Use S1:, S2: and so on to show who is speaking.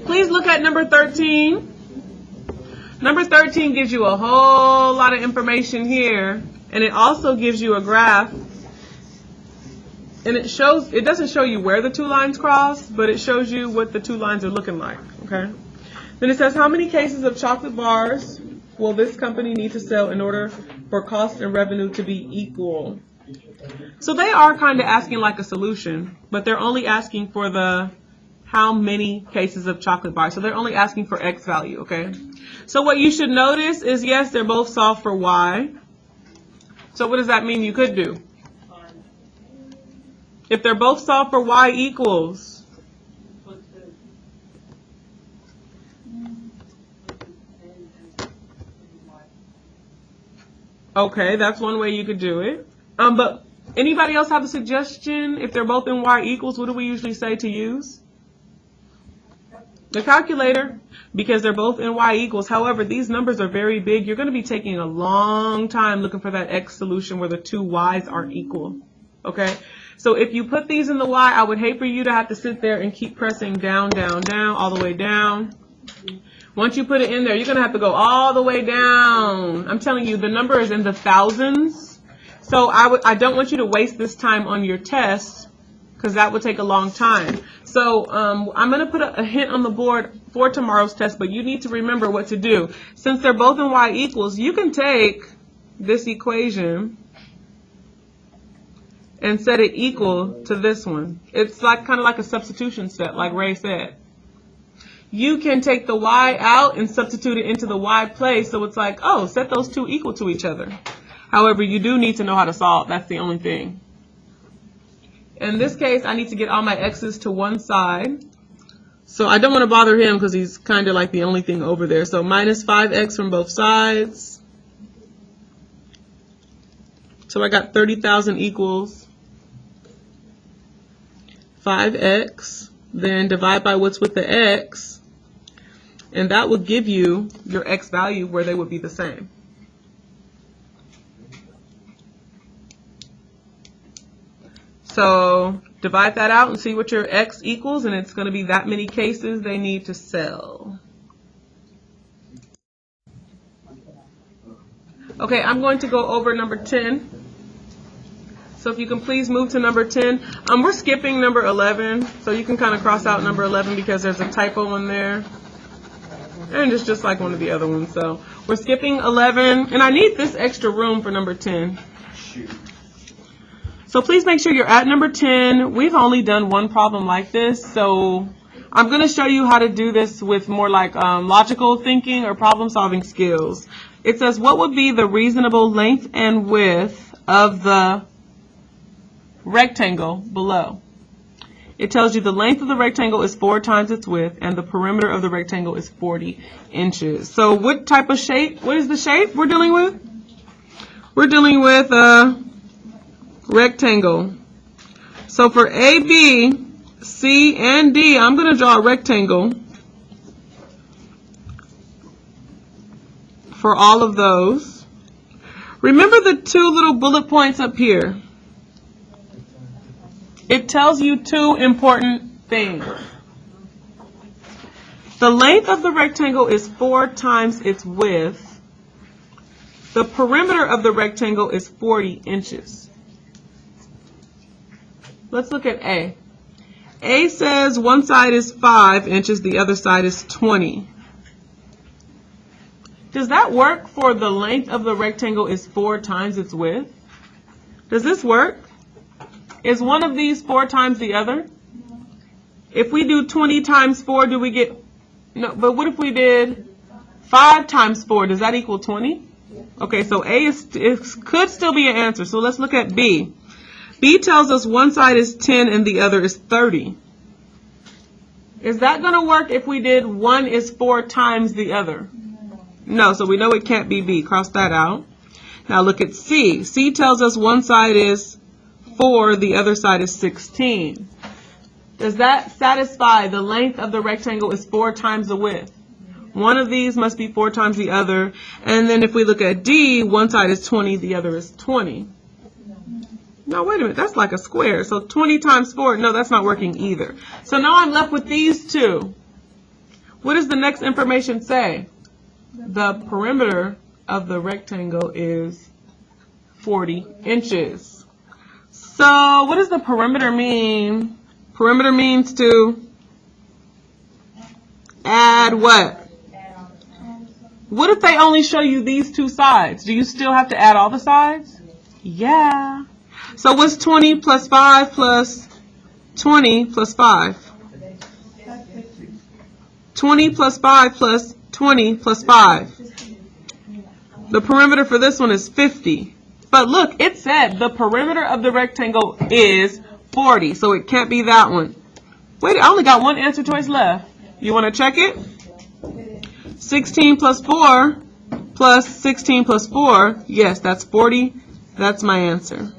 S1: Please look at number 13. Number 13 gives you a whole lot of information here, and it also gives you a graph. And it doesn't show you where the two lines cross, but it shows you what the two lines are looking like, okay? Then it says, how many cases of chocolate bars will this company need to sell in order for cost and revenue to be equal? So they are kind of asking like a solution, but they're only asking for the how many cases of chocolate bars. So they're only asking for X value, okay? So what you should notice is, yes, they're both solved for Y. So what does that mean you could do? If they're both solved for Y equals, okay, that's one way you could do it. But anybody else have a suggestion? If they're both in Y equals, what do we usually say to use? The calculator, because they're both in Y equals. However, these numbers are very big. You're going to be taking a long time looking for that X solution where the two Y's are equal. Okay? So if you put these in the Y, I would hate for you to have to sit there and keep pressing down, down, down, all the way down. Once you put it in there, you're going to have to go all the way down. I'm telling you, the number is in the thousands. So I don't want you to waste this time on your test, because that would take a long time. So I'm going to put a hint on the board for tomorrow's test, but you need to remember what to do. Since they're both in Y equals, you can take this equation and set it equal to this one. It's like kind of like a substitution step, like Ray said. You can take the Y out and substitute it into the Y place, so it's like, oh, set those two equal to each other. However, you do need to know how to solve. That's the only thing. In this case, I need to get all my X's to one side. So I don't want to bother him because he's kind of like the only thing over there. So minus 5X from both sides. So I got 30,000 equals 5X. Then divide by what's with the X. And that will give you your X value where they would be the same. So divide that out and see what your X equals, and it's going to be that many cases they need to sell. Okay, I'm going to go over number 10. So if you can please move to number 10. We're skipping number 11, so you can kind of cross out number 11 because there's a typo in there. And it's just like one of the other ones. So we're skipping 11, and I need this extra room for number 10. So please make sure you're at number 10. We've only done one problem like this, so I'm going to show you how to do this with more like logical thinking or problem solving skills. It says, what would be the reasonable length and width of the rectangle below? It tells you the length of the rectangle is 4 times its width, and the perimeter of the rectangle is 40 inches. So what type of shape? What is the shape we're dealing with? We're dealing with a rectangle. So for A, B, C, and D, I'm going to draw a rectangle for all of those. Remember the two little bullet points up here. It tells you two important things. The length of the rectangle is 4 times its width. The perimeter of the rectangle is 40 inches. Let's look at A. A says one side is 5 inches, the other side is 20. Does that work for the length of the rectangle is 4 times its width? Does this work? Is one of these 4 times the other? If we do 20 times 4, do we get... No, but what if we did 5 times 4? Does that equal 20? Okay, so A could still be an answer. So let's look at B. B tells us one side is 10 and the other is 30. Is that going to work if we did 1 is 4 times the other? No, so we know it can't be B. Cross that out. Now look at C. C tells us one side is 4, the other side is 16. Does that satisfy the length of the rectangle is 4 times the width? One of these must be 4 times the other. And then if we look at D, one side is 20, the other is 20. No, wait a minute, that's like a square. So 20 times 4, no, that's not working either. So now I'm left with these two. What does the next information say? The perimeter of the rectangle is 40 inches. So what does the perimeter mean? Perimeter means to add what? What if they only show you these two sides? Do you still have to add all the sides? Yeah. So what's 20 plus 5 plus 20 plus 5? 20 plus 5 plus 20 plus 5. The perimeter for this one is 50. But look, it said the perimeter of the rectangle is 40, so it can't be that one. Wait, I only got one answer choice left. You want to check it? 16 plus 4 plus 16 plus 4. Yes, that's 40. That's my answer.